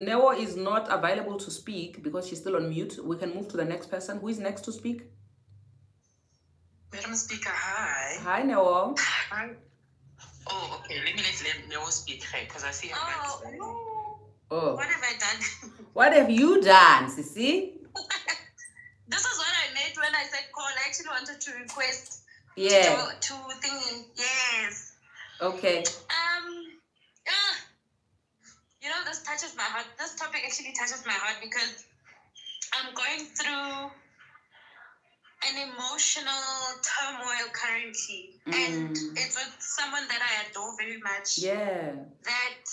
Neo is not available to speak because she's still on mute. We can move to the next person. Who is next to speak? Madam Speaker, hi. Hi, Neo. Hi. Oh, okay. Let me let Neo speak because I see her. Oh. What have I done? What have you done, Sissy? This is what I meant when I said call. I actually wanted to request to thingy. Yes. Okay. You know, this touches my heart. This topic actually touches my heart because I'm going through an emotional turmoil currently, and it's with someone that I adore very much. Yeah. That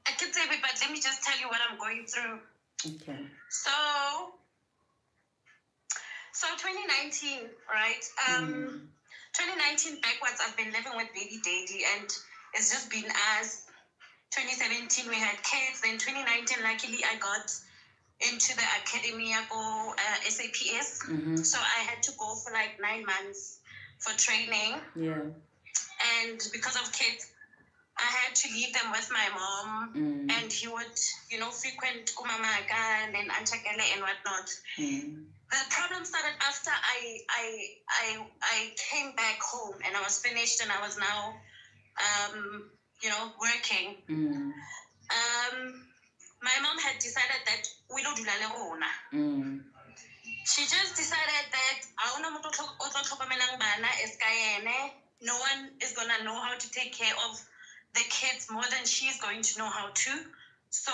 I can say it, but let me just tell you what I'm going through. Okay. So 2019, right? 2019 backwards, I've been living with baby daddy, and it's just been as 2017 we had kids. Then 2019, luckily I got into the academy, I go SAPS. So I had to go for like 9 months for training. Yeah. And because of kids, I had to leave them with my mom, and he would, frequent Kumamaga and then Anchakele and whatnot. The problem started after I came back home and I was finished and I was now, working. My mom had decided that we don't do la. She just decided that no one is gonna know how to take care of the kids more than she's going to know how to. So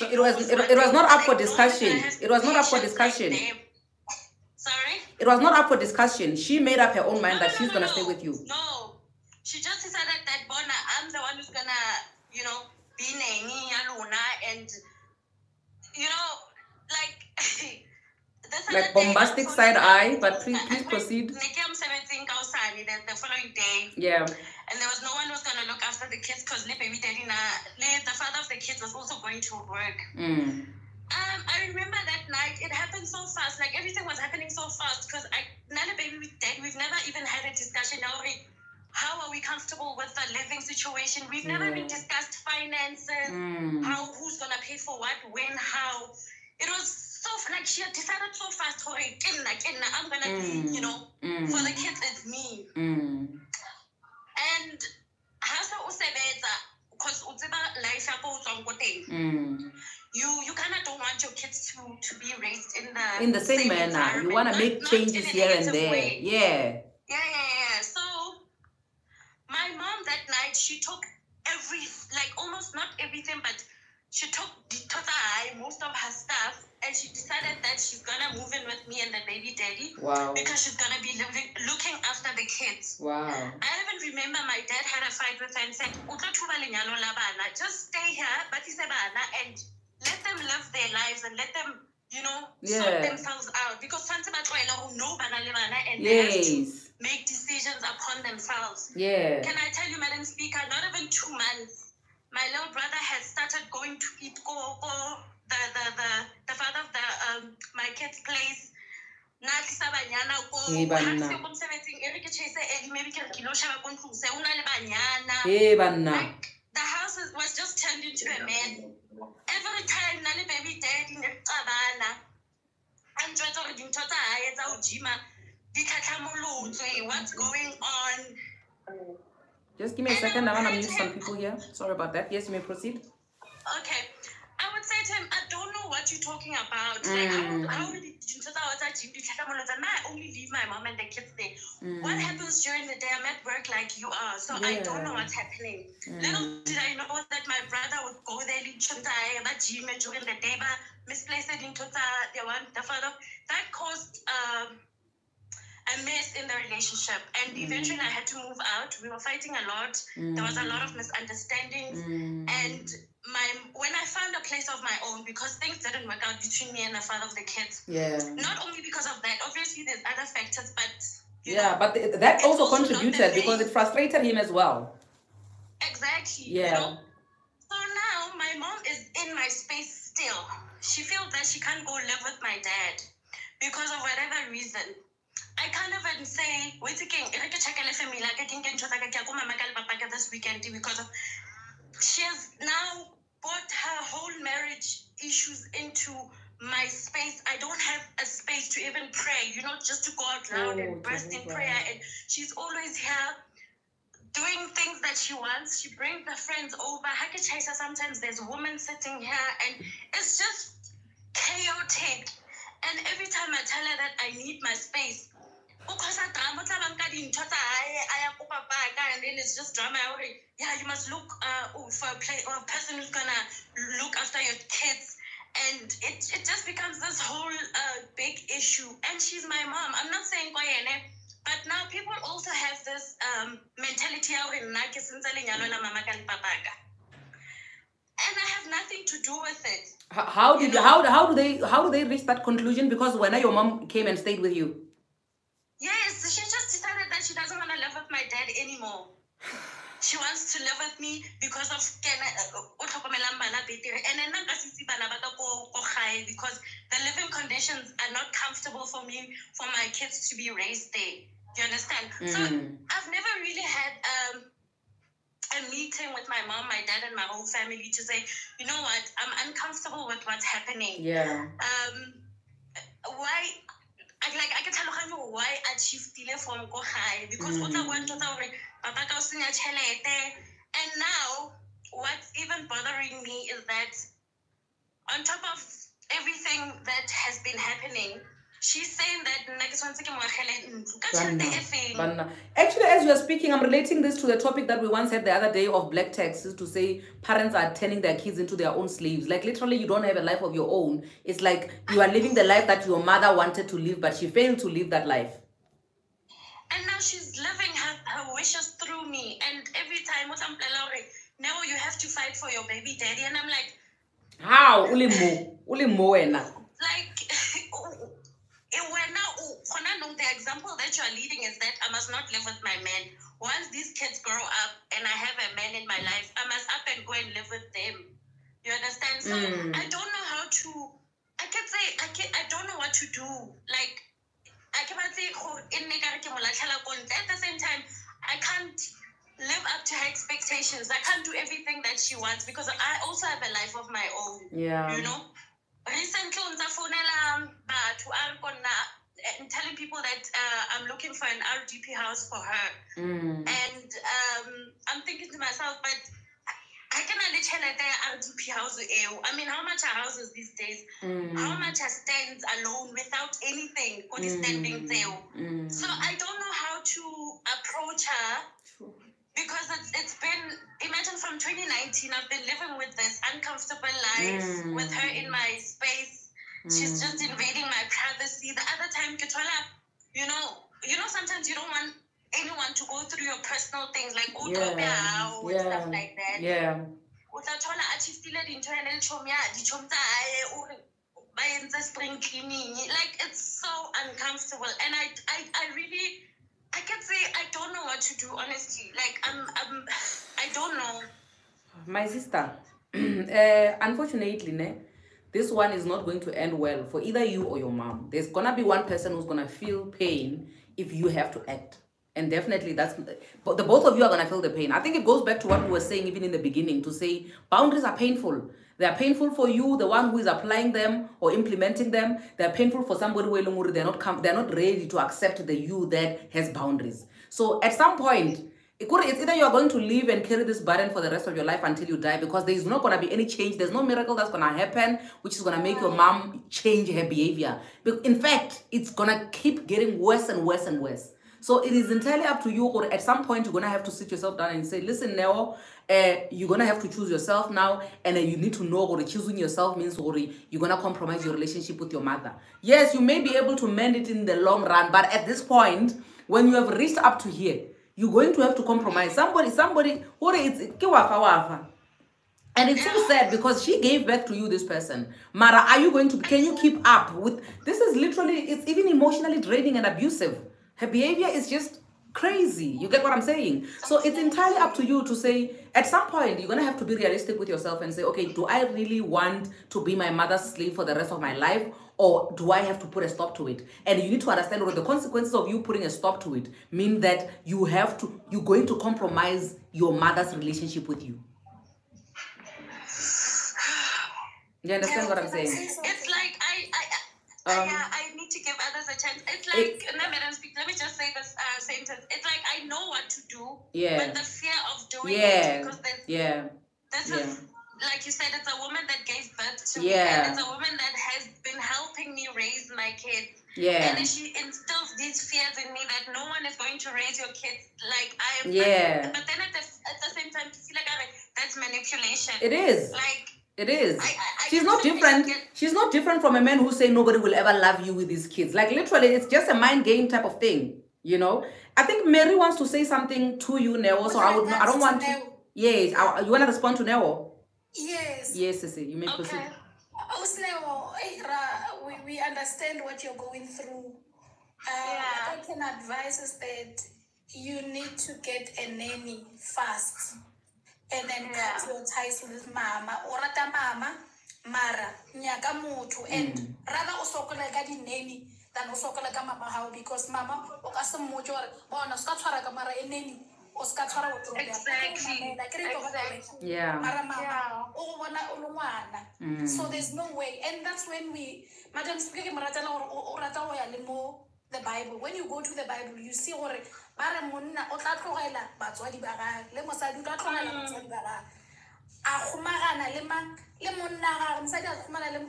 it was not up for discussion. It was not up for discussion. Sorry? It was not up for discussion. She made up her own mind that she's gonna stay with you. No. She just decided that Bona, I'm the one who's gonna, be Nengi Aluna and like bombastic side eye, but please proceed. The following day. Yeah. And there was no one who was going to look after the kids because the father of the kids was also going to work. I remember that night, it happened so fast. Like everything was happening so fast because we've never even had a discussion. How are we comfortable with the living situation? We've never even discussed finances, who's going to pay for what, when, how. It was so, like, she had decided so fast, I'm going to be, for the kids, it's me. And because life you kind of don't want your kids to be raised in the same manner. You want to make changes here and there. Way. Yeah. So my mom that night, she took almost not everything, but she took most of her stuff, and she decided that she's gonna move in with me and the baby daddy. Wow. Because she's gonna be looking after the kids. Wow. I even remember my dad had a fight with her and said, just stay here, but and let them live their lives and let them, sort themselves out. Because and they have to make decisions upon themselves. Yeah. Can I tell you, Madam Speaker, not even 2 months, my little brother has started going to eat the father of my kid's place. The house was just turned into a mess. Every time baby daddy what's going on? Just give me a second. I want to mute some people here. Sorry about that. Yes, you may proceed. Okay. I would say to him, I don't know what you're talking about. Like, how did I only leave my mom and the kids there? What happens during the day? I'm at work like you are, so I don't know what's happening. Little did I know that my brother would go there during the day, but misplaced it into the father. That caused a mess in the relationship, and eventually I had to move out. We were fighting a lot. There was a lot of misunderstandings, and when I found a place of my own, because things didn't work out between me and the father of the kids. Yeah. Not only because of that, obviously there's other factors, but but that also contributed because it frustrated him as well. Exactly. Yeah. So now my mom is in my space still. She feels that she can't go live with my dad because of whatever reason. I can't even say, this weekend because she has now brought her whole marriage issues into my space. I don't have a space to even pray, you know, just to go out loud and burst in prayer. And she's always here doing things that she wants. She brings the friends over. Sometimes there's a woman sitting here, and it's just chaotic. And every time I tell her that I need my space, because and then it's just drama. Yeah, you must look for a person who's gonna look after your kids, and it just becomes this whole big issue. And she's my mom. I'm not saying but now people also have this mentality and I have nothing to do with it. How do they reach that conclusion? Because when your mom came and stayed with you. Yes, she just decided that she doesn't want to live with my dad anymore. She wants to live with me because of because the living conditions are not comfortable for me, for my kids to be raised there. Do you understand? So I've never really had a meeting with my mom, my dad, and my whole family to say, you know what, I'm uncomfortable with what's happening. Yeah. Why? I can tell you why I shifted from go high because what I want to tell and now what's even bothering me is that on top of everything that has been happening, she's saying that actually, as you are speaking, I'm relating this to the topic that we once had the other day of black taxes, to say parents are turning their kids into their own slaves. Like literally, you don't have a life of your own. It's like you are living the life that your mother wanted to live, but she failed to live that life. And now she's living her wishes through me. And every time, now you have to fight for your baby daddy. And I'm like, how? Like, the example that you are leading is that I must not live with my man. Once these kids grow up and I have a man in my life, I must up and go and live with them. You understand? So I don't know how to, I don't know what to do. Like, I can't say, at the same time, I can't live up to her expectations. I can't do everything that she wants because I also have a life of my own. Yeah. You know? Recently, and telling people that I'm looking for an RDP house for her. And I'm thinking to myself, but I can only tell her that RDP house. I mean, how much are houses these days? How much are stands alone without anything? Standing there. So I don't know how to approach her because it's been, imagine from 2019, I've been living with this uncomfortable life with her in my space. She's just invading my privacy. The other time, you know, sometimes you don't want anyone to go through your personal things, like stuff like that. Yeah. Spring cleaning, like it's so uncomfortable, and I can say I don't know what to do, honestly. Like I don't know. My sister, unfortunately, this one is not going to end well for either you or your mom. There's gonna be one person who's gonna feel pain if you have to act. And definitely but the both of you are gonna feel the pain. I think it goes back to what we were saying even in the beginning, to say boundaries are painful. They are painful for you, the one who is applying them or implementing them. They're painful for somebody who they're not ready to accept the you that has boundaries. So at some point, it's either you are going to live and carry this burden for the rest of your life until you die, because there's not going to be any change. There's no miracle that's going to happen, which is going to make your mom change her behavior. In fact, it's going to keep getting worse and worse and worse. So it is entirely up to you, or at some point, you're going to have to sit yourself down and say, listen, Neo, you're going to have to choose yourself now, and you need to know, or choosing yourself means you're going to compromise your relationship with your mother. Yes, you may be able to mend it in the long run, but at this point, when you have reached up to here, you're going to have to compromise. Somebody, and it's so sad because she gave birth to you, this person. Mara, can you keep up with, this is literally, it's even emotionally draining and abusive. Her behavior is just crazy. You get what I'm saying? So it's entirely up to you to say, at some point, you're going to have to be realistic with yourself and say, okay, do I really want to be my mother's slave for the rest of my life? Or do I have to put a stop to it? And you need to understand what the consequences of you putting a stop to it mean, that you're going to compromise your mother's relationship with you. You understand what I'm saying? It's like I need to give others a chance. It's like, let me just say this sentence. It's like I know what to do, but the fear of doing it, because this is, like you said, it's a woman that gave birth to me, and it's a woman that has been helping me raise my kids. And then she instills these fears in me that no one is going to raise your kids like I am. But then at the same time, to feel like that's manipulation. It is. Like, it is. She's not different. She's not different from a man who say nobody will ever love you with his kids. Like literally, it's just a mind game type of thing. You know. I think Mary wants to say something to you, Neo. So I don't want to. Yes. You want to respond to Neo? Yes. Yes, Sissy. You may proceed. We understand what you're going through. What I can advise is that you need to get a nanny fast. And then cut your ties with mama. Orata mama, mara, nyaka mutu. And rather usokola gadi nanny than usokola mama how, because mama okasa mutu or no skatara kamara e nanny or skatara with exactly. Yeah. So there's no way. And that's when we Madam speaking Maratana or Limo the Bible. When you go to the Bible, you see what Baramuna or Tatroela, but what le mosadi ka tlogela batsadi ba ga a khumagana le mang le monna ga mosadi a khumana le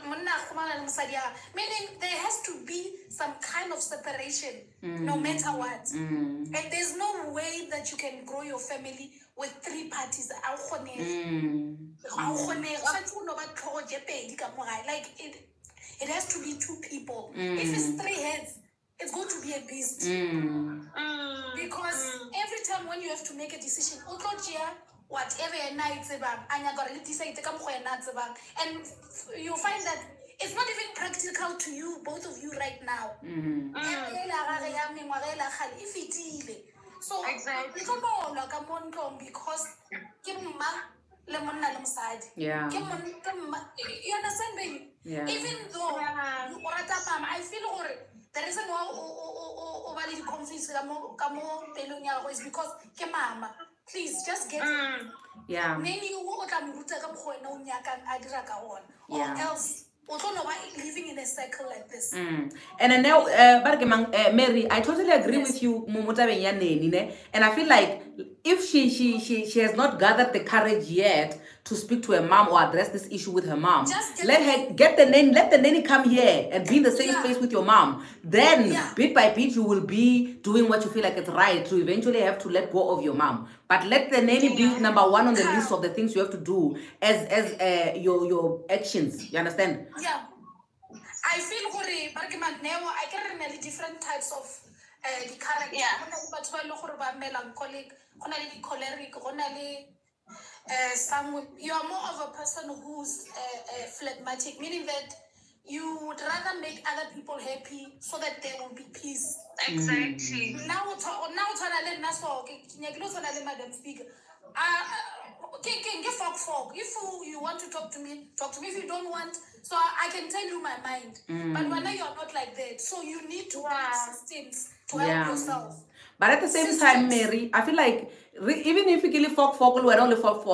monna a khumana le mosadi a, meaning there has to be some kind of separation no matter what. And there's no way that you can grow your family with three parties. Like it has to be two people. If it's three heads, it's going to be a beast. Because every time when you have to make a decision, whatever night and you find that it's not even practical to you, both of you right now. So exactly. Because you understand, baby? Even though I feel the reason why the conflict is because mama, please just get it. Or else living in a circle like this. And now, Mary, I totally agree with you, and I feel like if she has not gathered the courage yet to speak to her mom or address this issue with her mom, let her get the nanny, let the nanny come here and be in the same space with your mom. Then, bit by bit, you will be doing what you feel like it's right to eventually have to let go of your mom. But let the nanny be number one on the list of the things you have to do as your actions. You understand? Yeah. I feel I can really different types of the character. Melancholic, choleric, you are more of a person who's phlegmatic, meaning that you would rather make other people happy so that there will be peace. Exactly. Now, Madam Speaker. If you want to talk to me, talk to me. If you don't want, so I can tell you my mind. But when you're not like that, so you need to have systems to help yourself. But at the same time, Mary, I feel like even if you kill folk we're only folk,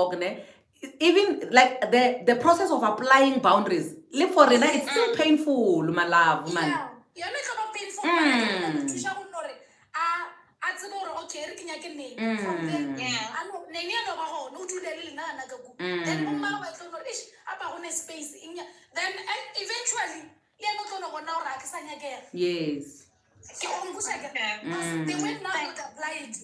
even like the process of applying boundaries, live for Rena, it's still painful, my love, man. Yeah, not painful. Then eventually yes. They went now to apply it.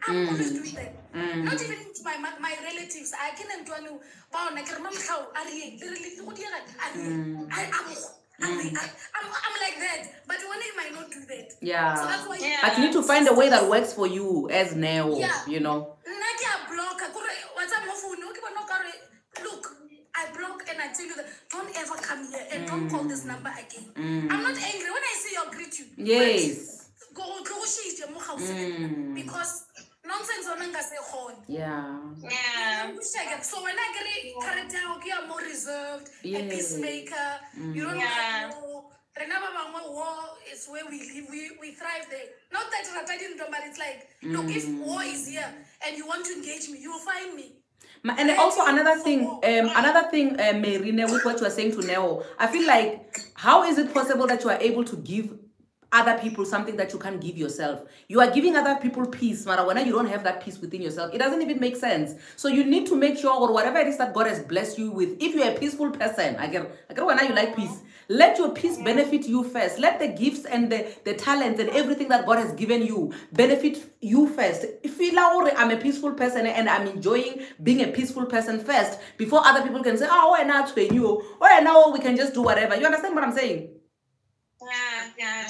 I'm always doing that. Not even to my relatives. I can't do any. I'm like that, but one day might not do that. Yeah. So that's why. But you need to find a way that works for you as Neo. You know. Look, I block and I tell you that don't ever come here and don't call this number again. I'm not angry when I say I'll greet you. Yes. Go because nonsense on yeah. So when I get character, you are more reserved, a peacemaker. You don't know. it's where we live, we thrive there. Not that I didn't know, but it's like, look, if war is here and you want to engage me, you will find me. And also another thing, Merine, with what you are saying to Neo, I feel like, how is it possible that you are able to give other people something that you can't give yourself? You are giving other people peace, Mara, when you don't have that peace within yourself. It doesn't even make sense. So you need to make sure, or whatever it is that God has blessed you with, if you're a peaceful person, I get when you like peace, let your peace benefit you first. Let the gifts and the talents and everything that God has given you benefit you first. If I'm a peaceful person and I'm enjoying being a peaceful person first, before other people can say, oh, we're not to you, or now we can just do whatever. You understand what I'm saying? Yeah.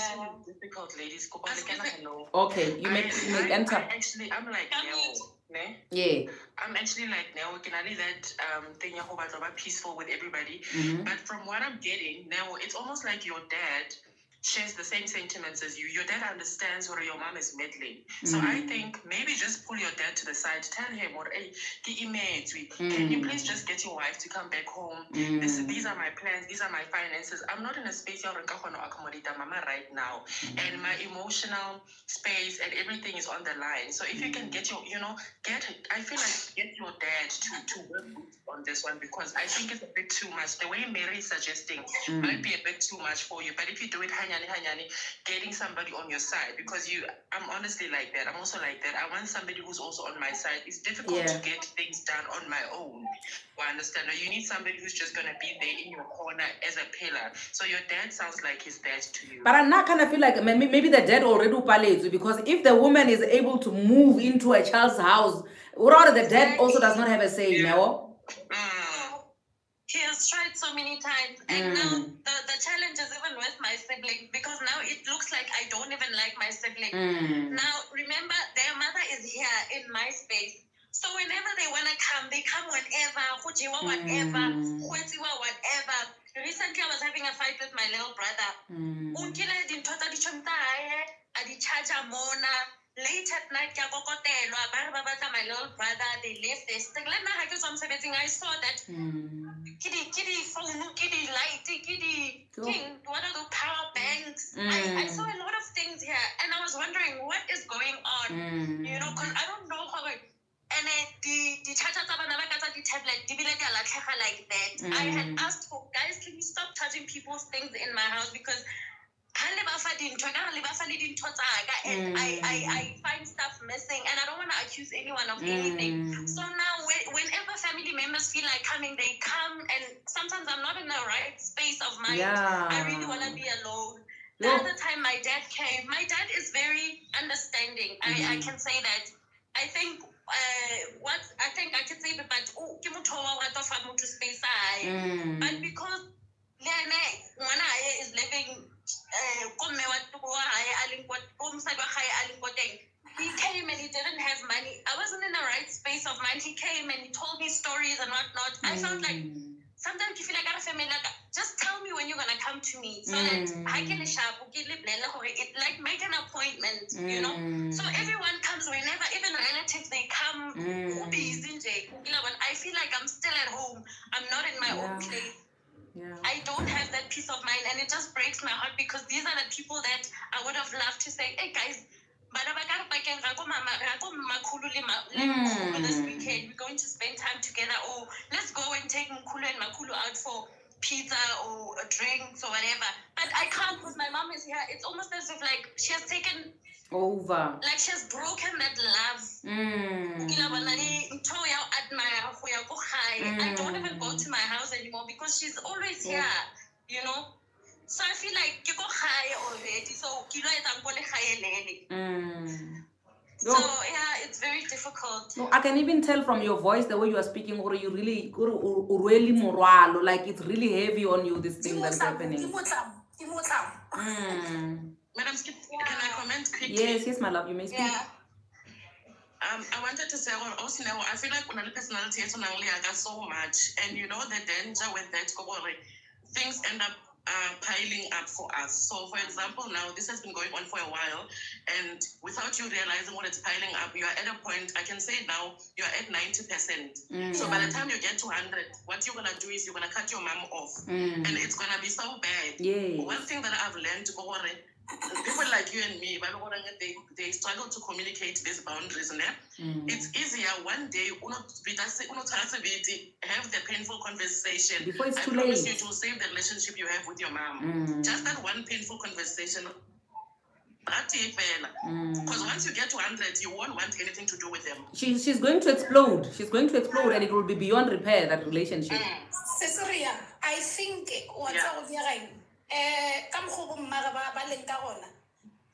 Difficult, ladies. Okay, you may enter. I'm like Neo. Yeah. I'm actually like Neo. Can I that thing about peaceful with everybody? But from what I'm getting now, it's almost like your dad shares the same sentiments as you. Your dad understands where your mom is meddling. So I think maybe just pull your dad to the side, tell him, or hey, can you please just get your wife to come back home? These are my plans, these are my finances. I'm not in a space where I can accommodate mama right now. And my emotional space and everything is on the line. So if you can get your, I feel like get your dad to work on this one, because I think it's a bit too much. The way Mary is suggesting might be a bit too much for you. But if you do it hanyani, getting somebody on your side, because I'm honestly like that. I'm also like that. I want somebody who's also on my side. It's difficult to get things done on my own. I understand. You need somebody who's just going to be there in your corner as a pillar. So your dad sounds like his dad to you. But I now kind of feel like maybe the dad already palliates, because if the woman is able to move into a child's house, rather the dad also does not have a say, no? He has tried so many times, and now the challenge is even with my sibling, because now it looks like I don't even like my sibling. Now, remember, their mother is here in my space. So whenever they want to come, they come whenever, whatever. Recently, I was having a fight with my little brother. Late at night, my little brother, they left this thing. I saw that kitty phone, kitty light, kitty thing, what are the power banks? I saw a lot of things here, and I was wondering what is going on, because I don't know how it. And the tablet, like that. I had asked for, guys, can you stop touching people's things in my house, because and I find stuff missing, and I don't want to accuse anyone of anything. So now, whenever family members feel like coming, they come, and sometimes I'm not in the right space of mind. I really want to be alone. The other time my dad came, my dad is very understanding. I can say that. I think what I think I can say, but space, but because when I is living. He came and he didn't have money. I wasn't in the right space of mind. He came and he told me stories and whatnot. I felt like sometimes you feel like just tell me when you're gonna come to me, so that I can like make an appointment, So everyone comes whenever, even relatives, they come. I feel like I'm still at home. I'm not in my own place. I don't have that peace of mind, and it just breaks my heart, because these are the people that I would have loved to say, hey guys, this weekend we're going to spend time together, or let's go and take Mkulu and Makulu out for pizza or drinks or whatever. But I can't, because my mom is here. It's almost as if like she has taken over, like she has broken that love. I don't even go to my house anymore, because she's always here, So I feel like you go high already, so so yeah, it's very difficult. No, I can even tell from your voice, the way you are speaking, or you really morale, like it's really heavy on you, this thing that's happening. Madam Skip, can I comment quickly? Yes, my love, you may speak. I wanted to say, also now, I feel like when I personality is so much, and the danger with that, things end up piling up for us. So, for example, now this has been going on for a while, and without you realizing what it's piling up, you are at a point, I can say now, you're at 90%. So by the time you get to 100, what you're going to do is you're going to cut your mom off, and it's going to be so bad. One thing that I've learned, people like you and me, they struggle to communicate these boundaries. It's easier one day, have the painful conversation. Before it's too I promise late. you, it will save the relationship you have with your mom. Just that one painful conversation. Because once you get to 100, you won't want anything to do with them. She's going to explode. She's going to explode, and it will be beyond repair, that relationship. Cesaria, I think what's out there, come home, Maraba, Balencarona.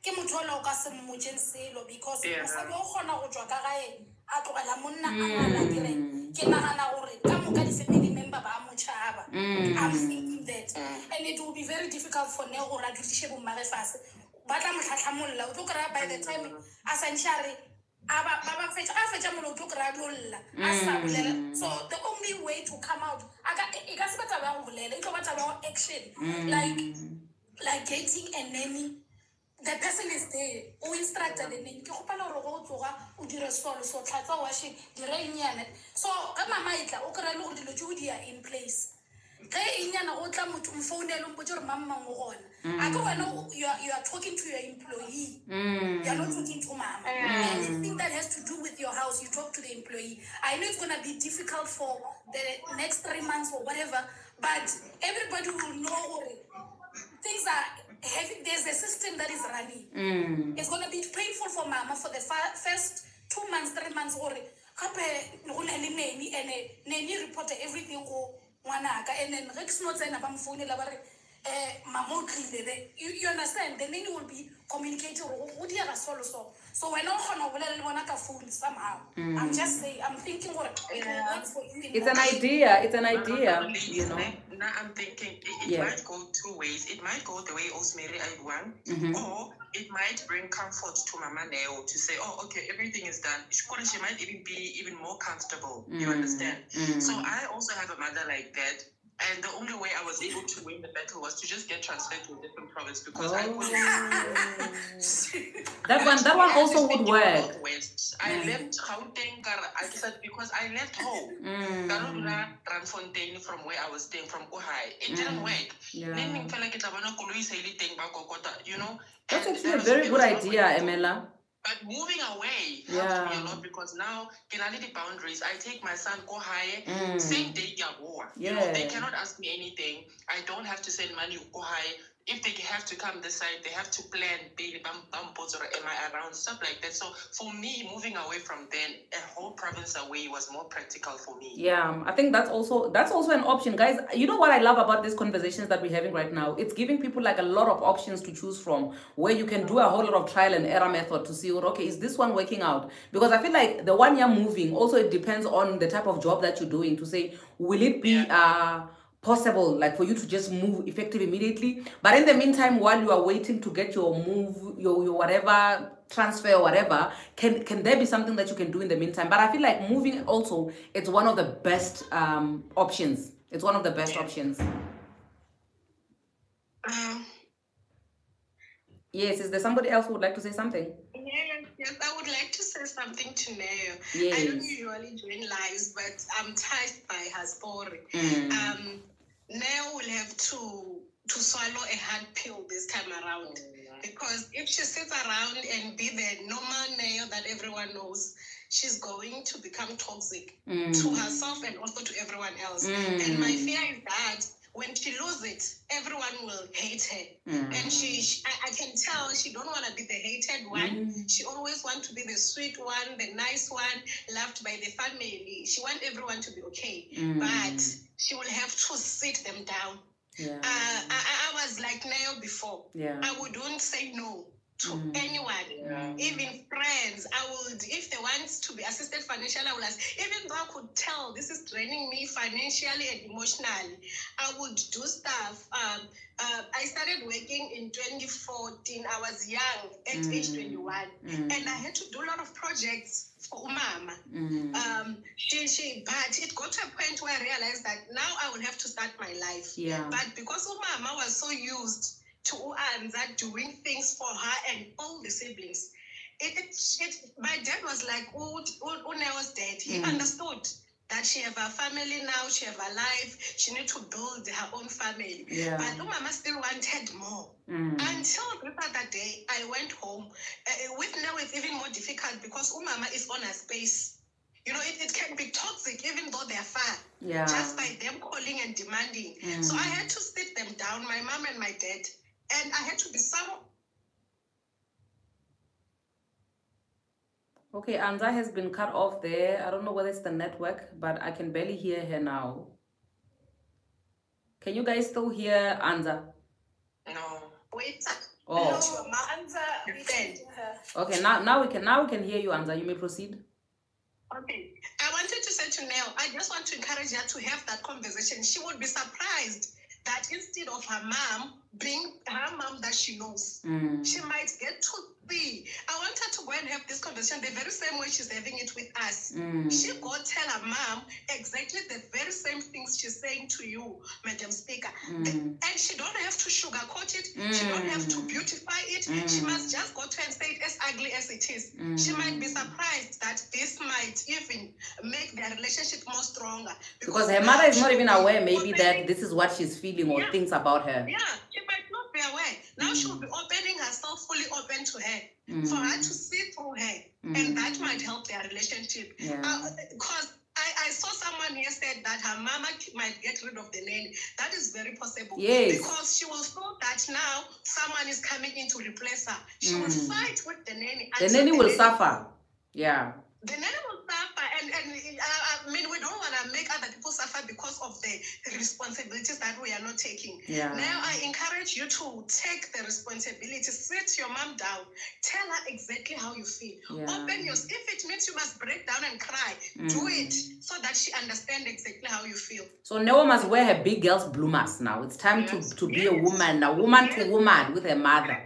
Ke motho o ka se mmotjeng selo because mosadi o kgona go tswa ka gae a tlogela monna a la dire ke nagana gore ka moka di-family member ba mo tšhaba. I'm thinking that and it will be very difficult for ne gore a dutiše bommage fase ba tla motlhatlhamolla o tlo kry-a by the time a santšhare a fetša molo o tlo kry-a lolla a sa bolela. So the only way to come out e ka se ba taba ya go bolela e tlo ba taba ya action like getting a nanny. The person is there. O instructed the name. Ke gopala gore go tloga o dire solo so tlhatsa washing dire inyana. So ka mama itla o kry le gore dilo tšeo di are in place. Ge inyana go tla motho mfounela o mpotse gore mama mo gona. A ke wena you are talking to your employee. You are not talking to mama. Anything that has to do with your house, you talk to the employee. I know it's going to be difficult for the next 3 months or whatever, but everybody will know things are there's a system that is running. It's going to be painful for mama for the first 2 months, 3 months. And Neni reported everything go ngwanaka, and then Rex not saying about phone mama you understand? The nanny will be communicating so when I phone somehow. I'm just saying, I'm thinking what it will work for you. It's an idea. It's an idea. You know. Now I'm thinking it might go 2 ways. It might go the way Osmary I want, or it might bring comfort to Mama Neo to say, oh, okay, everything is done. She might even be even more comfortable. You understand? So I also have a mother like that. And the only way I was able to win the battle was to just get transferred to a different province because I couldn't. that one also would work. I left Gauteng, I said, because I left home. Karula Ranfontaine from where I was staying, from Kohai. It didn't work. You know? That's actually a very good idea, Emela. But moving away helped me a lot because now, can I need the boundaries? I take my son, go high, same day, you know, they cannot ask me anything. I don't have to send money, go high. If they have to come this side, they have to plan, baby, or am I around, stuff like that. So for me, moving away from then, a whole province away was more practical for me. Yeah, I think that's also an option, guys. You know what I love about these conversations that we're having right now? It's giving people like a lot of options to choose from, where you can do a whole lot of trial and error method to see, okay, is this one working out? Because I feel like the one you're moving, also it depends on the type of job that you're doing to say, will it be possible like for you to just move effective immediately, but in the meantime while you are waiting to get your move, your whatever transfer or whatever, can there be something that you can do in the meantime? But I feel like moving also, it's one of the best options. It's one of the best options. Yes, is there somebody else who would like to say something? Yes, I would like to say something to Neo. Yes. I don't usually join lives, but I'm touched by her story. Neo will have to swallow a hard pill this time around. Because if she sits around and be the normal Neo that everyone knows, she's going to become toxic to herself and also to everyone else. And my fear is that when she loses it, everyone will hate her. And I can tell she don't want to be the hated one. She always wants to be the sweet one, the nice one, loved by the family. She wants everyone to be okay. But she will have to sit them down. I was like Neo before. I wouldn't say no to anyone, even friends. I would, if they want to be assisted financially, I would ask. Even though I could tell this is draining me financially and emotionally, I would do stuff. I started working in 2014. I was young at age 21, and I had to do a lot of projects for Umama. But it got to a point where I realized that now I will have to start my life. But because Umama was so used to Anza doing things for her and all the siblings, my dad was like, Une was dead. He understood. that she have a family now, she have a life, she need to build her own family. Yeah. But Mama still wanted more. Until the other day, I went home. With now it's even more difficult because Mama is on a space. You know, it can be toxic even though they're far. Yeah. Just by them calling and demanding. So I had to sit them down, my mom and my dad, and I had to be some. Okay, Anza has been cut off there. I don't know whether it's the network, but I can barely hear her now. Can you guys still hear Anza? No. Wait. Oh. No, Anza, we can hear her. Okay, now we can hear you, Anza. You may proceed. Okay. I wanted to say to Nell, I just want to encourage her to have that conversation. She would be surprised that instead of her mom being her mom that she knows, she might get to see. I want her to go and have this conversation the very same way she's having it with us. She go tell her mom exactly the very same things she's saying to you, Madam Speaker. And she don't have to sugarcoat it. She don't have to beautify it. She must just go to and say it as ugly as it is. She might be surprised that this might even make their relationship more stronger. Because her mother is not even aware maybe that this is what she's feeling or thinks about her. Yeah, she might not be aware. Now she'll be opening herself fully open to her. For her to see through her. And that might help their relationship. Because I saw someone here said that her mama might get rid of the nanny. That is very possible. Yes. Because she will feel that now someone is coming in to replace her. She will fight with the nanny. The nanny will suffer. Yeah. The nanny will suffer, and I mean, we don't want to make other people suffer because of the responsibilities that we are not taking. Yeah. Now, I encourage you to take the responsibility. Sit your mom down. Tell her exactly how you feel. Yeah. Open your. If it means you must break down and cry, do it so that she understands exactly how you feel. So Noah must wear her big girl's bloomers now. It's time to be a woman, to woman with her mother.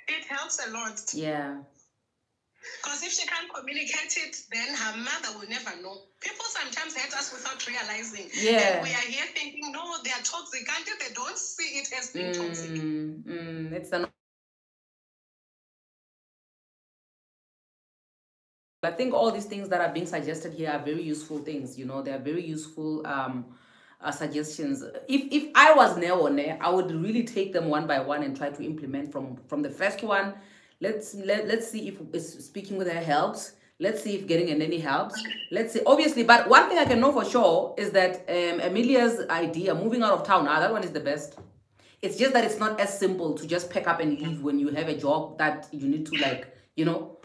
It helps a lot. Yeah. Because if she can't communicate it, then her mother will never know. People sometimes hate us without realizing. Yeah. And we are here thinking, no, they are toxic. Until they don't see it as being toxic. It's an. I think all these things that are being suggested here are very useful things. You know, they are very useful suggestions. If I was Neone, I would really take them one by one and try to implement from the first one. Let's see if speaking with her helps. Let's see if getting a nanny helps. Let's see, obviously, but one thing I can know for sure is that Amelia's idea, moving out of town, that one is the best. It's just that it's not as simple to just pack up and leave when you have a job that you need to, like, you know,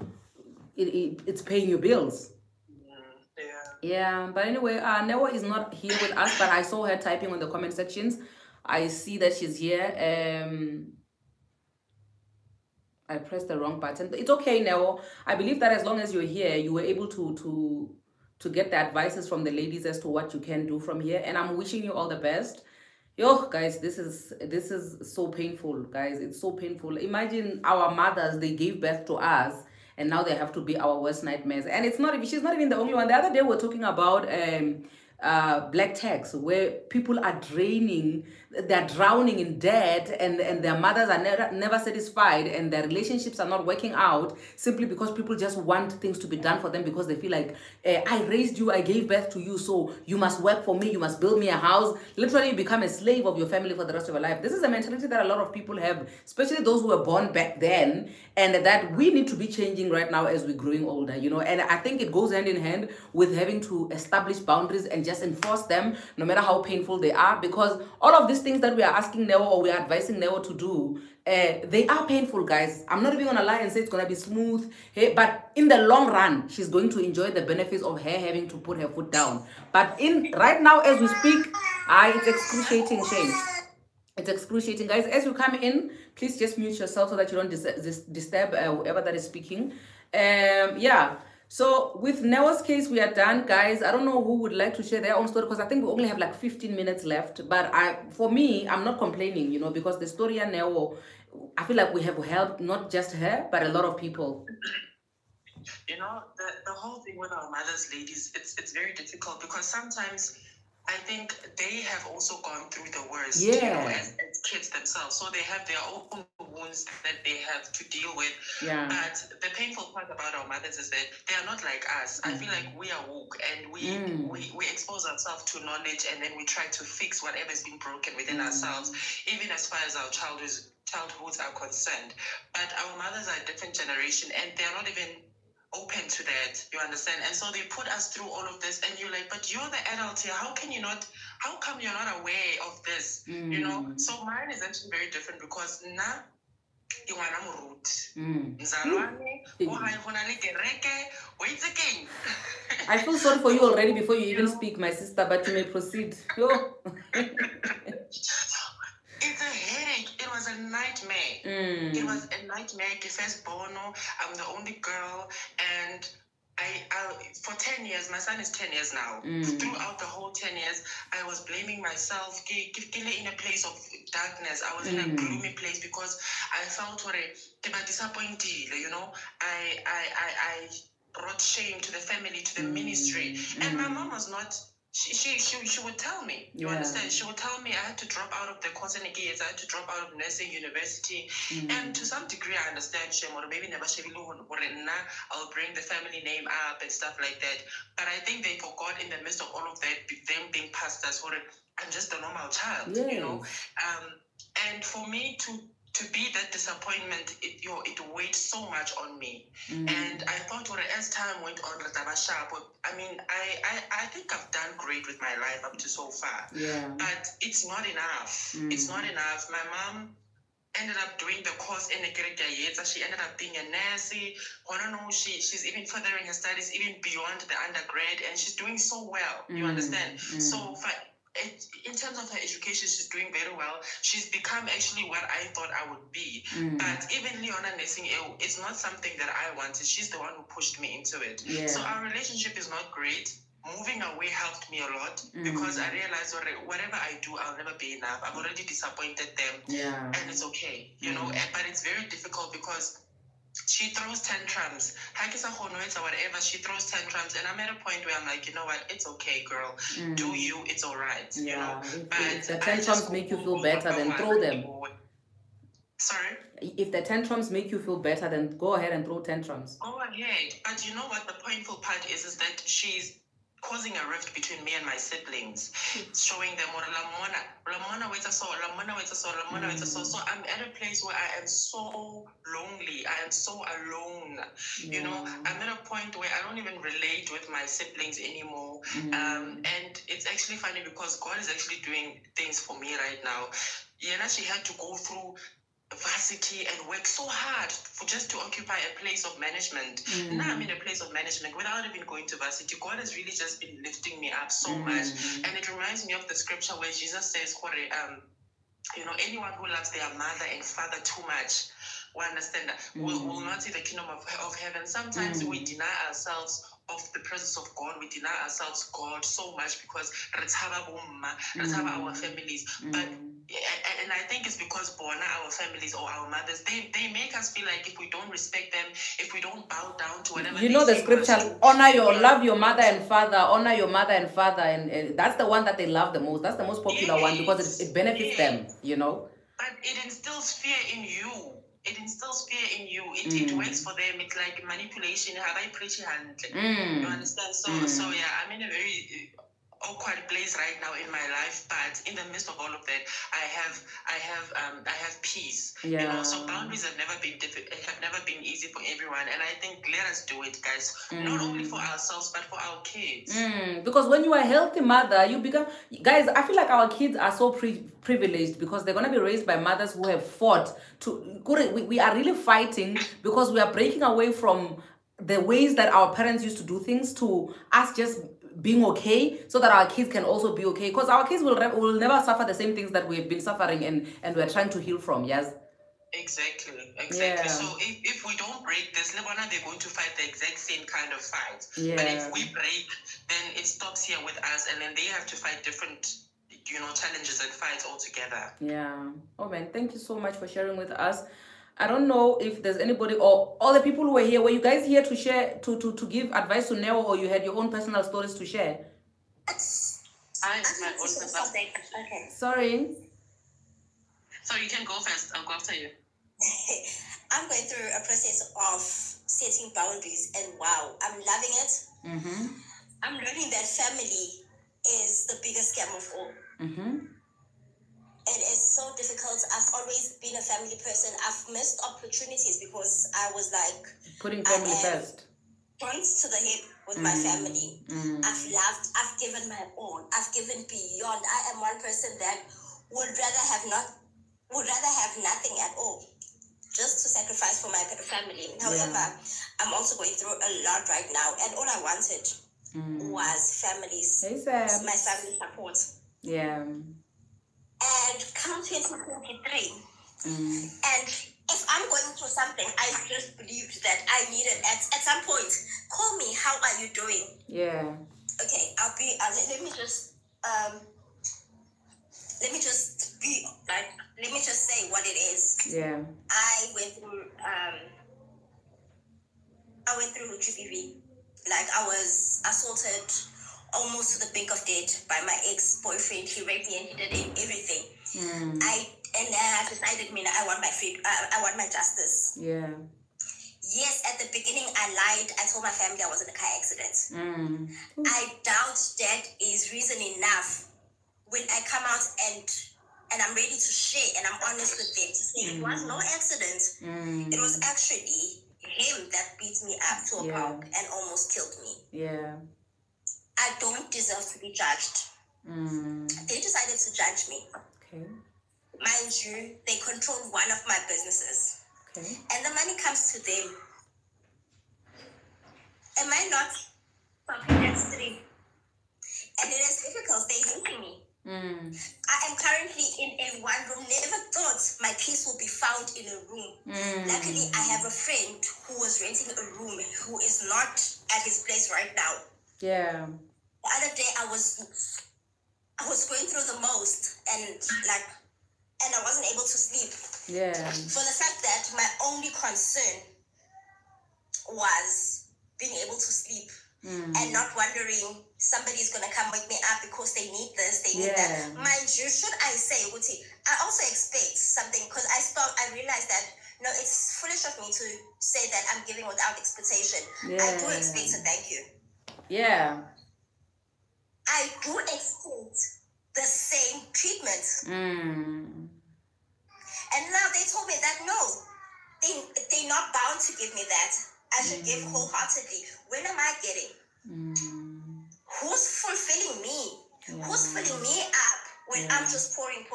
it's paying your bills. Yeah, but anyway, Newa is not here with us, but I saw her typing on the comment sections. I see that she's here. I pressed the wrong button, but it's okay, Neo. I believe that as long as you're here, you were able to get the advices from the ladies as to what you can do from here. And I'm wishing you all the best. Yo, guys, this is so painful, guys. It's so painful. Imagine our mothers, they gave birth to us, and now they have to be our worst nightmares. And it's not, she's not even the only one. The other day we were talking about black tax, where people are they're drowning in debt, and their mothers are never satisfied, and their relationships are not working out simply because people just want things to be done for them because they feel like, I raised you, I gave birth to you, so you must work for me, you must build me a house. Literally, you become a slave of your family for the rest of your life. This is a mentality that a lot of people have, especially those who were born back then, and that we need to be changing right now as we're growing older, you know. And I think it goes hand in hand with having to establish boundaries and just enforce them, no matter how painful they are, because all of these things that we are asking Neo, or we are advising Neo to do, they are painful, guys. I'm not even gonna lie and say it's gonna be smooth, but in the long run, she's going to enjoy the benefits of her having to put her foot down. But right now, as we speak, it's excruciating, shame. It's excruciating, guys. As you come in, please just mute yourself so that you don't disturb whoever that is speaking. Yeah. So with Neo's case, we are done, guys. I don't know who would like to share their own story, because I think we only have like 15 minutes left. But for me, I'm not complaining, you know, because the story of Neo, I feel like we have helped not just her, but a lot of people. You know, the whole thing with our mothers, ladies, it's very difficult, because sometimes I think they have also gone through the worst, Yeah. as kids themselves. So they have their own wounds that they have to deal with. Yeah. But the painful part about our mothers is that they are not like us. I feel like we are woke and we expose ourselves to knowledge, and then we try to fix whatever's been broken within ourselves, even as far as our childhoods are concerned. But our mothers are a different generation, and they are not even open to that, you understand? And so they put us through all of this, and you're like, but you're the adult here, how come you're not aware of this? You know? So mine is actually very different because na ngwana moruti mzalwane o ha hona le kereke o itse keng. I feel sorry for you already before you even speak, my sister, but you may proceed. Yo. It's a headache. It was a nightmare. It was a nightmare. First bono, I'm the only girl, and I for 10 years, my son is 10 years now. Throughout the whole 10 years, I was blaming myself. In a place of darkness, I was in a gloomy place because I felt disappointed. You know, I brought shame to the family, to the ministry, and my mom was not. She would tell me, you understand? She would tell me I had to drop out of the course and I had to drop out of nursing university. And to some degree, I understand, or maybe never I'll bring the family name up and stuff like that. But I think they forgot in the midst of all of that, them being pastors, I'm just a normal child, you know? And for me to be that disappointment, it weighed so much on me. And I thought as time went on, I mean, I think I've done great with my life up to so far. Yeah. But it's not enough. It's not enough. My mom ended up doing the course in the she ended up being a nurse. She's even furthering her studies even beyond the undergrad, and she's doing so well. You understand? So in terms of her education, she's doing very well. She's become actually what I thought I would be. But even Leona nursing, it's not something that I wanted. She's the one who pushed me into it. Yeah. So our relationship is not great. Moving away helped me a lot because I realized whatever I do, I'll never be enough. I've already disappointed them. Yeah. And it's okay, you know. But it's very difficult because she throws tantrums. Whatever, she throws tantrums. And I'm at a point where I'm like, you know what? It's okay, girl. Do you? It's all right. Yeah. You know? But if the tantrums make you feel better, then throw them. Sorry? If the tantrums make you feel better, then go ahead and throw tantrums. Go ahead. But you know what the painful part is that she's causing a rift between me and my siblings, showing them so I'm at a place where I am so lonely. I am so alone. You know, I'm at a point where I don't even relate with my siblings anymore. And it's actually funny because God is actually doing things for me right now. She had to go through varsity and work so hard just to occupy a place of management. Now I'm in a place of management without even going to varsity. God has really just been lifting me up so much. And it reminds me of the scripture where Jesus says, you know, anyone who loves their mother and father too much, we understand that will not see the kingdom of heaven. Sometimes we deny ourselves of the presence of God. We deny ourselves God so much because let's have our families. But and I think it's because our families or our mothers, they make us feel like if we don't respect them, if we don't bow down to whatever you know the scripture, love your mother and father, honor your mother and father, and that's the one that they love the most. That's the most popular one because it benefits them, you know. But it instills fear in you. It instills fear in you. It works for them. It's like manipulation. Have I preached You understand? So yeah, I'm in a very awkward place right now in my life, but in the midst of all of that, I have peace. Yeah. You know, so boundaries have never been easy for everyone, and I think let us do it, guys. Not only for ourselves but for our kids. Because when you are a healthy mother, you become, guys, I feel like our kids are so privileged because they're going to be raised by mothers who have fought to we are really fighting because we are breaking away from the ways that our parents used to do things to us just being okay so that our kids can also be okay, because our kids will never suffer the same things that we've been suffering and we're trying to heal from. Yes, exactly. Yeah. So if we don't break this, they're going to fight the exact same kind of fight. Yeah. But if we break, then it stops here with us, and then they have to fight different, you know, challenges and fights altogether. Yeah. Oh man, thank you so much for sharing with us. I don't know if there's anybody or all the people who were here. Were you guys here to share, to give advice to Neo, or you had your own personal stories to share? I I my have to own say personal. something. Okay. Sorry. So you can go first. I'll go after you. I'm going through a process of setting boundaries, and wow, I'm loving it. Mm-hmm. I'm learning that family is the biggest scam of all. Mm-hmm. It is so difficult. I've always been a family person. I've missed opportunities because I was like, Putting I family am first. joints to the hip with my family. I've loved, I've given my all, I've given beyond. I am one person that would rather have nothing at all, just to sacrifice for my family. However, I'm also going through a lot right now, and all I wanted was Hey, Sam. my family support. Yeah. And come 2023, and if I'm going through something, I just believed that I needed at some point, call me, how are you doing? Yeah. Okay, let me just say what it is. Yeah. I went through GBV. Like, I was assaulted almost to the brink of death by my ex-boyfriend. He raped me and he did everything. I decided, I want my freedom. I want my justice. Yeah. Yes, at the beginning I lied. I told my family I was in a car accident. I doubt that is reason enough when I come out and I'm ready to share and I'm honest with them to say it was no accident. It was actually him that beat me up to a pulp and almost killed me. Yeah. I don't deserve to be judged. They decided to judge me. Okay. Mind you, they control one of my businesses. Okay. And the money comes to them. Am I not fucking that street? And it is difficult. They're hating me. I am currently in a one room. Never thought my peace will be found in a room. Luckily, I have a friend who was renting a room who is not at his place right now. Yeah. The other day, I was going through the most, and I wasn't able to sleep. Yeah. For the fact that my only concern was being able to sleep and not wondering somebody's going to come wake me up because they need this, they need that. Mind you, should I say, Wuti, I also expect something, because I realized that, no, it's foolish of me to say that I'm giving without expectation. I do expect a thank you. Yeah. I do expect the same treatment. And now they told me that, no, they're not bound to give me that. I should give wholeheartedly. When am I getting? Who's fulfilling me? Who's filling me up when I'm just pouring?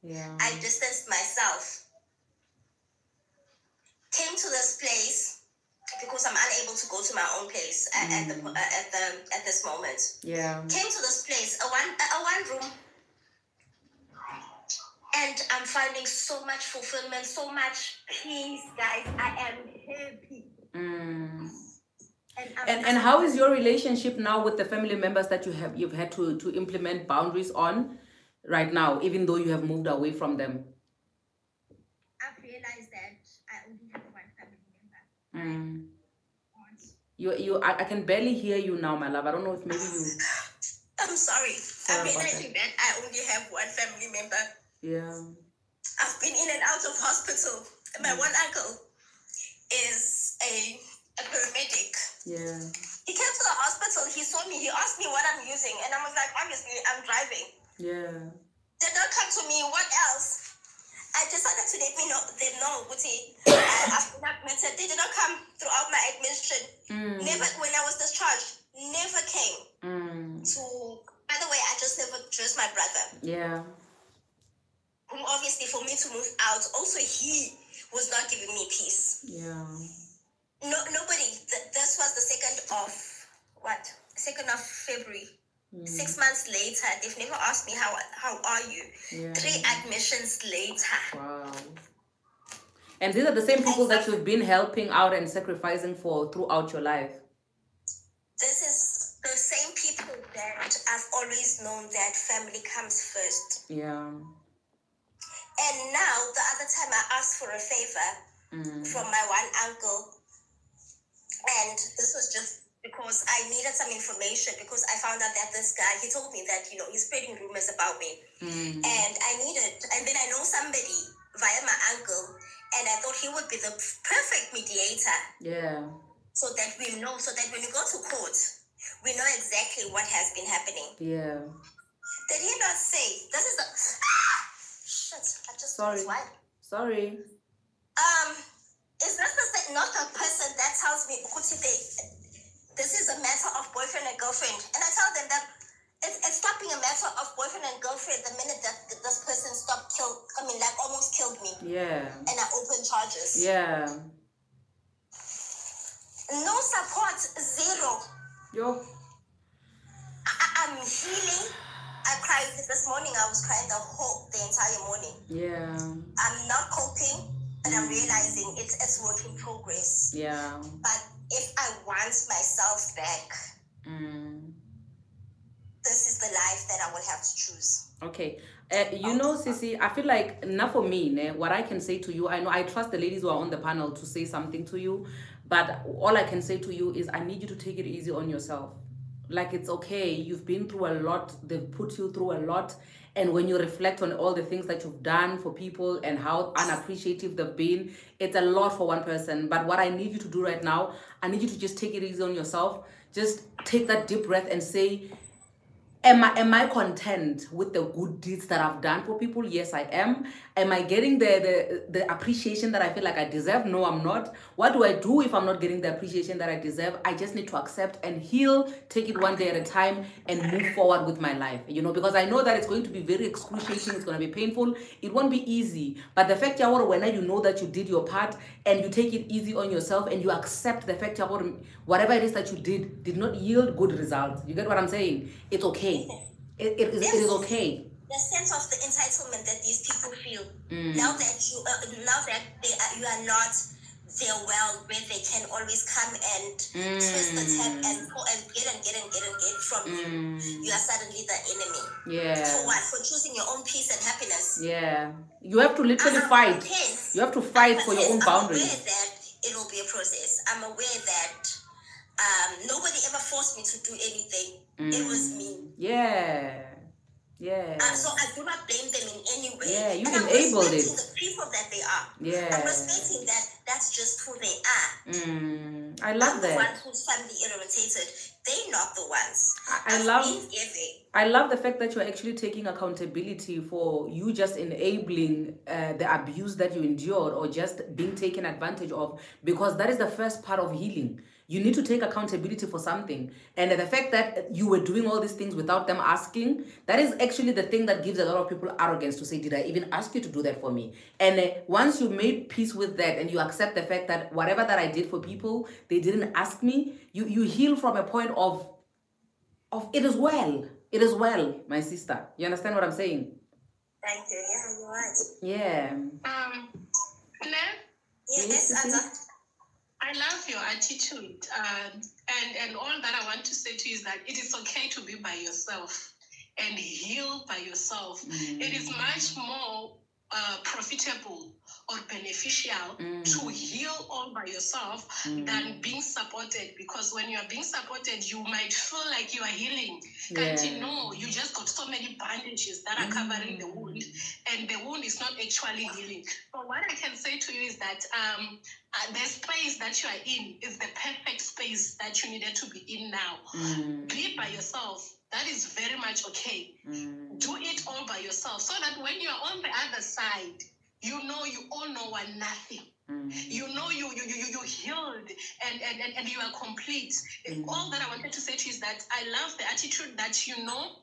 Yeah. I distanced myself. Came to this place because I'm unable to go to my own place at this moment. Yeah. Came to this place, a one room. And I'm finding so much fulfillment, so much peace, guys. I am happy. And how is your relationship now with the family members that you've had to implement boundaries on right now, even though you have moved away from them? I've realized that I only have one family member. I can barely hear you now, my love. I don't know if maybe you. I'm sorry. I'm realizing that I only have one family member. Yeah. I've been in and out of hospital. My one uncle is a paramedic. Yeah. He came to the hospital. He saw me. He asked me what I'm using, and I was like, obviously, I'm driving. Yeah. They don't come to me. What else? I decided to let me know. They know, Buti. I've been admitted. They did not come throughout my admission. Never, when I was discharged, never came to. By the way, I just never dressed my brother. Yeah. Whom obviously for me to move out, also he was not giving me peace. Yeah. No, nobody. This was the 2nd of February. 6 months later, they've never asked me how are you. Yeah. 3 admissions later. Wow. And these are the same people that you've been helping out and sacrificing for throughout your life. This is the same people that I've always known that family comes first. Yeah. And now, the other time I asked for a favor from my one uncle, and this was just because I needed some information, because I found out that this guy, he told me that, he's spreading rumors about me. And and then I know somebody via my uncle, and I thought he would be the perfect mediator. Yeah. So that we know, so that when we go to court, we know exactly what has been happening. Yeah. Did he not say, this is the... Shit, I just... Sorry. Is this not the person that tells me, this is a matter of boyfriend and girlfriend? And I tell them that it's stopping a matter of boyfriend and girlfriend the minute that this person almost killed me. Yeah. And I opened charges. Yeah. No support, zero. Yo. I'm healing. I cried this morning. I was crying the entire morning. Yeah. I'm not coping, and I'm realizing it's work in progress. Yeah. But if I want myself back, this is the life that I will have to choose. Okay. Sissy, I feel like, not for me, what I can say to you, I know I trust the ladies who are on the panel to say something to you, but all I can say to you is I need you to take it easy on yourself. Like, it's okay. You've been through a lot. They've put you through a lot. And when you reflect on all the things that you've done for people and how unappreciative they've been, it's a lot for one person. But what I need you to do right now, I need you to just take it easy on yourself. Just take that deep breath and say, am I content with the good deeds that I've done for people? Yes, I am. Am I getting the appreciation that I feel like I deserve? No, I'm not. What do I do if I'm not getting the appreciation that I deserve? I just need to accept and heal, take it one day at a time, and move forward with my life. Because I know that it's going to be very excruciating. It's going to be painful. It won't be easy. But the fact when you know that you did your part and you take it easy on yourself and you accept the fact whatever it is that you did not yield good results. You get what I'm saying? It's okay. It is okay. The sense of the entitlement that these people feel now that you are not their world where they can always come and twist the tap and get from you. You are suddenly the enemy. Yeah. For what? For choosing your own peace and happiness. Yeah. You have to literally fight. You have to fight for your own boundaries. I'm aware that it will be a process. I'm aware that nobody ever forced me to do anything. It was me. Yeah. Yeah. So I do not blame them in any way. Yeah, you and enabled I'm respecting it. the people that they are. Yeah. I'm respecting that that's just who they are. I love that. I'm the one who's family irritated. They're not the ones. I love the fact that you're actually taking accountability for you just enabling the abuse that you endured or just being taken advantage of, because that is the first part of healing. You need to take accountability for something. And the fact that you were doing all these things without them asking, that is actually the thing that gives a lot of people arrogance to say, did I even ask you to do that for me? And once you made peace with that and you accept the fact that whatever that I did for people, they didn't ask me, you heal from a point of it is well. It is well, my sister. You understand what I'm saying? Thank you. Yeah, you're right. Yeah. Claire? Yes, I love your attitude, and all that I want to say to you is that it is okay to be by yourself and heal by yourself. It is much more profitable or beneficial to heal all by yourself than being supported, because when you are being supported, you might feel like you are healing. Can't you know? You just got so many bandages that are covering the wound, and the wound is not actually healing. But what I can say to you is that the space that you are in is the perfect space that you needed to be in now. Be by yourself. That is very much okay. Do it all by yourself, so that when you are on the other side, you know you all know one nothing. You know you healed and you are complete. All that I wanted to say to you is that I love the attitude that you know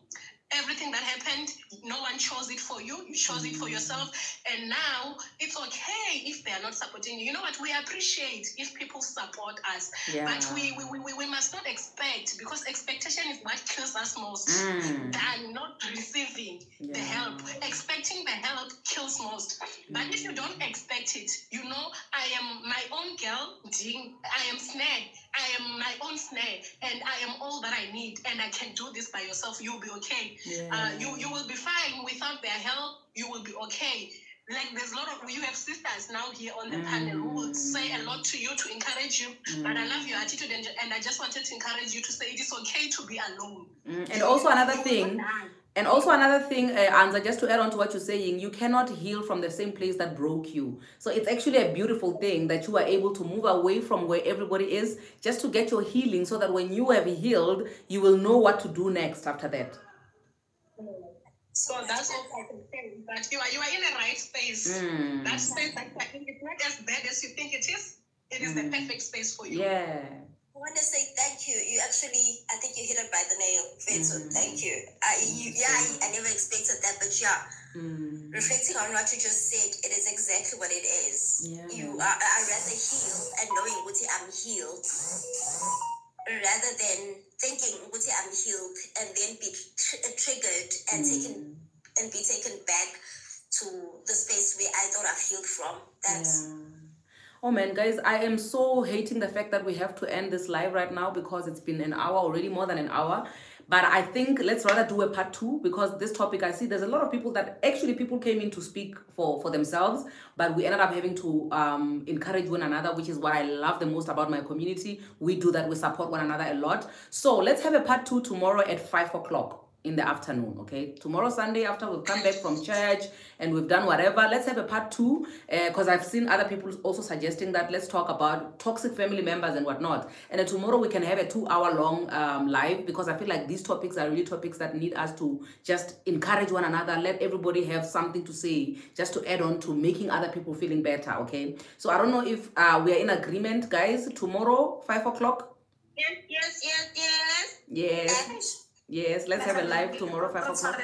everything that happened, no one chose it for you. You chose it for yourself. And now it's okay if they are not supporting you. You know what? We appreciate if people support us. Yeah. But we must not expect, because expectation is what kills us most than not receiving the help. Expecting the help kills most. But if you don't expect it, you know, I am my own girl, I am snare. I am my own snare, and I am all that I need, and I can do this by yourself. You'll be okay. Yeah. You will be fine without their help. You will be okay. like there's a lot of, you have sisters now here on the panel who will say a lot to you to encourage you, but I love your attitude, and I just wanted to encourage you to say it is okay to be alone. And also another thing, Anza, just to add on to what you're saying, you cannot heal from the same place that broke you. So it's actually a beautiful thing that you are able to move away from where everybody is just to get your healing, so that when you have healed, you will know what to do next after that. So that's all I can say. But you are in the right space. That space, I think it's not as bad as you think it is. It is the perfect space for you. Yeah. I want to say thank you. You actually, I think you hit it by the nail, so thank you. I never expected that, but reflecting on what you just said, it is exactly what it is. Yeah. I rather heal and knowing what I'm healed, rather than thinking what I'm healed and then be triggered and be taken back to the space where I thought I've healed from. That's Oh man, guys, I am so hating the fact that we have to end this live right now, because it's been an hour already, more than an hour. But I think let's rather do a part 2, because this topic, I see there's a lot of people that actually people came in to speak for themselves, but we ended up having to encourage one another, which is what I love the most about my community. We do that, we support one another a lot. So let's have a part 2 tomorrow at 5 o'clock in the afternoon. Okay, tomorrow Sunday, after we've come back from church and we've done whatever, let's have a part 2, because I've seen other people also suggesting that let's talk about toxic family members and whatnot. And then tomorrow we can have a 2-hour long live, because I feel like these topics are really topics that need us to just encourage one another, let everybody have something to say, just to add on to making other people feeling better. Okay, so I don't know if we are in agreement, guys. Tomorrow 5 o'clock. Yes, let's have a live tomorrow, 5 o'clock.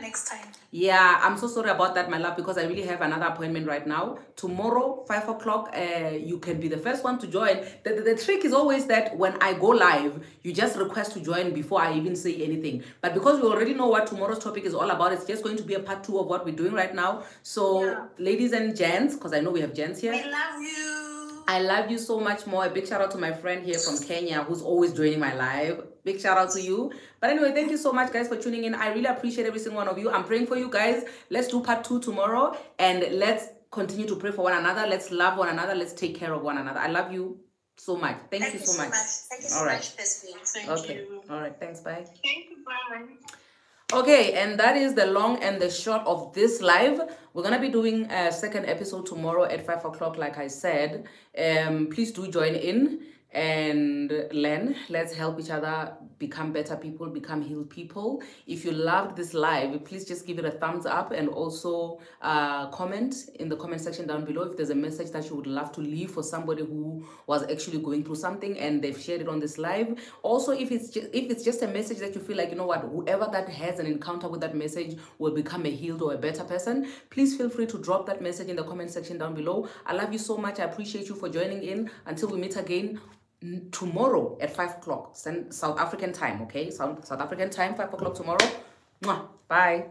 Next time. Yeah, I'm so sorry about that, my love, because I really have another appointment right now. Tomorrow, 5 o'clock, you can be the first one to join. The trick is always that when I go live, you just request to join before I even say anything. But because we already know what tomorrow's topic is all about, it's just going to be a part 2 of what we're doing right now. So, ladies and gents, because I know we have gents here. We love you. I love you so much more. A big shout out to my friend here from Kenya who's always joining my live. Big shout out to you. But anyway, thank you so much, guys, for tuning in. I really appreciate every single one of you. I'm praying for you guys. Let's do part 2 tomorrow, and let's continue to pray for one another. Let's love one another. Let's take care of one another. I love you so much. Thank you so much. Thank you so much, Thank you. All right. Thanks. Bye. Thank you. Bye. Okay, and that is the long and the short of this live. We're going to be doing a second episode tomorrow at 5 o'clock, like I said. Please do join in and learn. Let's help each other become better people, become healed people. If you loved this live, please just give it a thumbs up, and also comment in the comment section down below if there's a message that you would love to leave for somebody who was actually going through something and they've shared it on this live. Also, if it's just a message that you feel like, you know what, whoever that has an encounter with that message will become a healed or a better person, please feel free to drop that message in the comment section down below. I love you so much. I appreciate you for joining in. Until we meet again tomorrow at 5 o'clock South African time. Okay, South African time, 5 o'clock tomorrow. Mwah. Bye.